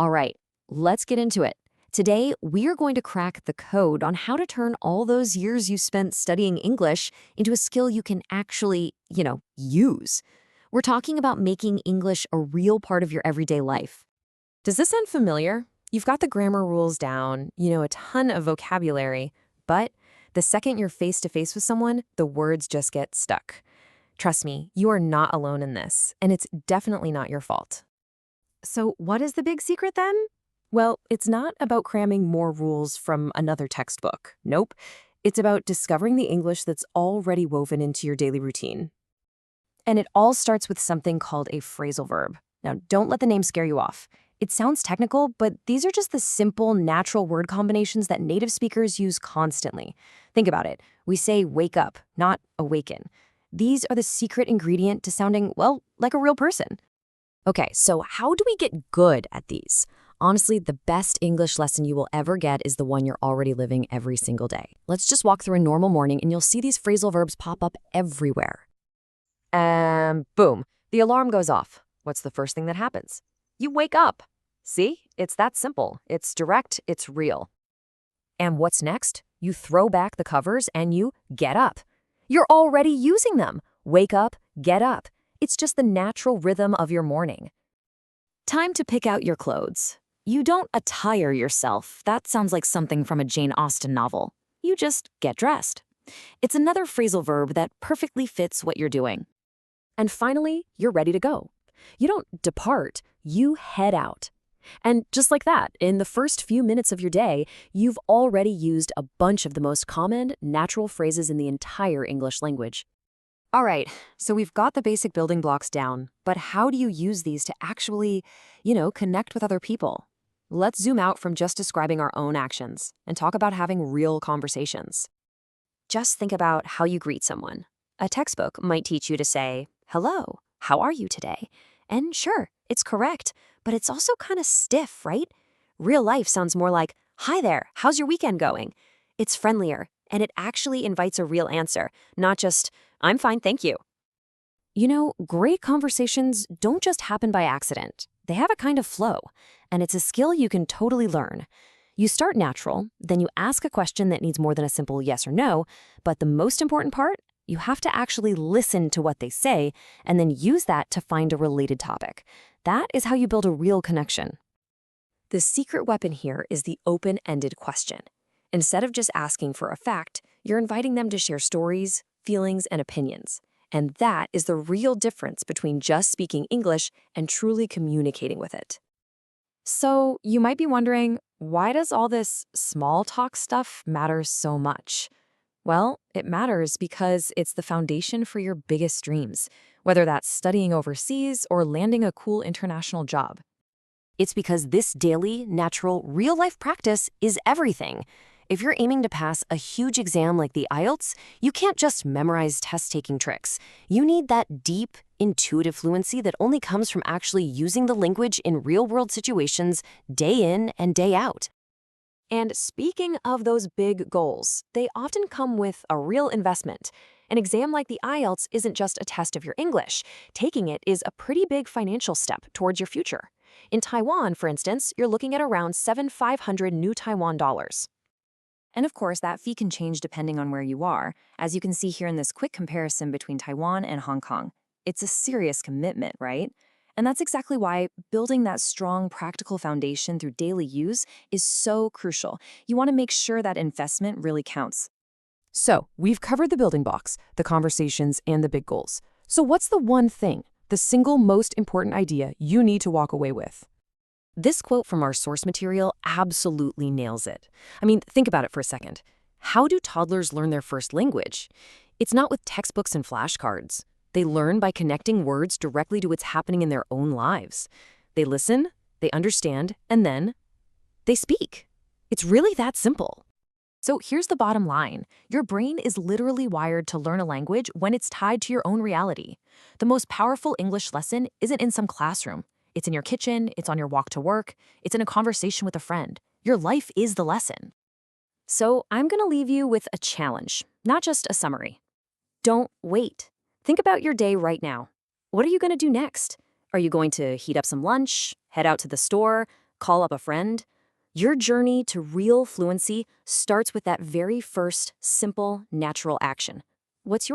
All right, let's get into it. Today, we are going to crack the code on how to turn all those years you spent studying English into a skill you can actually, use. We're talking about making English a real part of your everyday life. Does this sound familiar? You've got the grammar rules down, a ton of vocabulary, but the second you're face to face with someone, the words just get stuck. Trust me, you are not alone in this, and it's definitely not your fault. So, what is the big secret then? Well, it's not about cramming more rules from another textbook. Nope. It's about discovering the English that's already woven into your daily routine. And it all starts with something called a phrasal verb. Now, don't let the name scare you off. It sounds technical, but these are just the simple, natural word combinations that native speakers use constantly. Think about it. We say wake up, not awaken. These are the secret ingredient to sounding, well, like a real person. Okay, so how do we get good at these? Honestly, the best English lesson you will ever get is the one you're already living every single day. Let's just walk through a normal morning and you'll see these phrasal verbs pop up everywhere. Boom, the alarm goes off. What's the first thing that happens? You wake up. See? It's that simple. It's direct, it's real. And what's next? You throw back the covers and you get up. You're already using them. Wake up, get up. It's just the natural rhythm of your morning. Time to pick out your clothes. You don't attire yourself. That sounds like something from a Jane Austen novel. You just get dressed. It's another phrasal verb that perfectly fits what you're doing. And finally, you're ready to go. You don't depart, you head out. And just like that, in the first few minutes of your day, you've already used a bunch of the most common, natural phrases in the entire English language. All right, so we've got the basic building blocks down, but how do you use these to actually, connect with other people? Let's zoom out from just describing our own actions and talk about having real conversations. Just think about how you greet someone. A textbook might teach you to say, "Hello, how are you today?" And sure, it's correct, but it's also kind of stiff, right? Real life sounds more like, "Hi there, how's your weekend going?" It's friendlier, and it actually invites a real answer, not just, "I'm fine, thank you." Great conversations don't just happen by accident. They have a kind of flow, and it's a skill you can totally learn. You start natural, then you ask a question that needs more than a simple yes or no, but the most important part, you have to actually listen to what they say and then use that to find a related topic. That is how you build a real connection. The secret weapon here is the open-ended question. Instead of just asking for a fact, you're inviting them to share stories, feelings, and opinions. And that is the real difference between just speaking English and truly communicating with it. So you might be wondering, why does all this small talk stuff matter so much? Well, it matters because it's the foundation for your biggest dreams, whether that's studying overseas or landing a cool international job. It's because this daily, natural, real-life practice is everything. If you're aiming to pass a huge exam like the IELTS, you can't just memorize test-taking tricks. You need that deep, intuitive fluency that only comes from actually using the language in real-world situations day in and day out. And speaking of those big goals, they often come with a real investment. An exam like the IELTS isn't just a test of your English. Taking it is a pretty big financial step towards your future. In Taiwan, for instance, you're looking at around 7,500 new Taiwan dollars. And of course, that fee can change depending on where you are, as you can see here in this quick comparison between Taiwan and Hong Kong. It's a serious commitment, right? And that's exactly why building that strong practical foundation through daily use is so crucial. You want to make sure that investment really counts. So, we've covered the building blocks, the conversations, and the big goals. So what's the one thing, the single most important idea you need to walk away with? This quote from our source material absolutely nails it. I mean, think about it for a second. How do toddlers learn their first language? It's not with textbooks and flashcards. They learn by connecting words directly to what's happening in their own lives. They listen, they understand, and then they speak. It's really that simple. So here's the bottom line. Your brain is literally wired to learn a language when it's tied to your own reality. The most powerful English lesson isn't in some classroom. It's in your kitchen, it's on your walk to work, it's in a conversation with a friend. Your life is the lesson. So I'm going to leave you with a challenge, not just a summary. Don't wait. Think about your day right now. What are you going to do next? Are you going to heat up some lunch, head out to the store, call up a friend. Your journey to real fluency starts with that very first simple, natural action. What's your